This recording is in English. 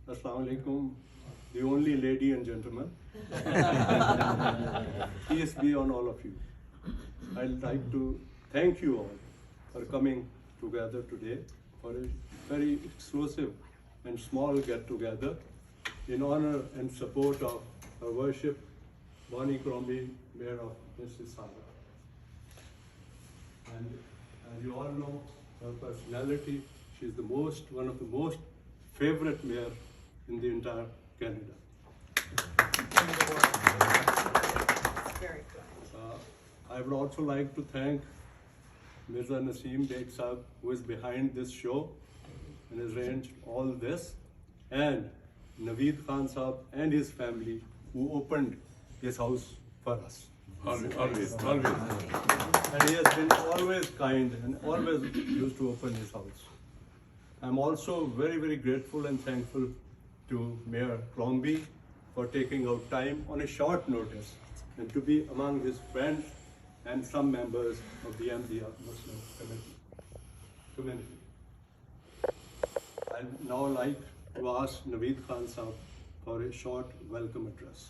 Assalamu alaikum, the only lady and gentleman. Peace be on all of you. I'd like to thank you all for coming together today for a very exclusive and small get-together in honor and support of her worship, Bonnie Crombie, Mayor of Mrs. Saga. And as you all know, her personality, she's one of the most favorite mayor in the entire Canada. Very good. I would also like to thank Mirza Nussim Beg Sahib, who is behind this show and has arranged all this, and Naved Khan Sahib and his family, who opened his house for us. Always. And he has been always kind and always used to open his house. I'm also very, very grateful and thankful to Mayor Crombie for taking out time on a short notice and to be among his friends and some members of the Ahmedia Muslim community. I'd now like to ask Naved Khan Sahib for a short welcome address.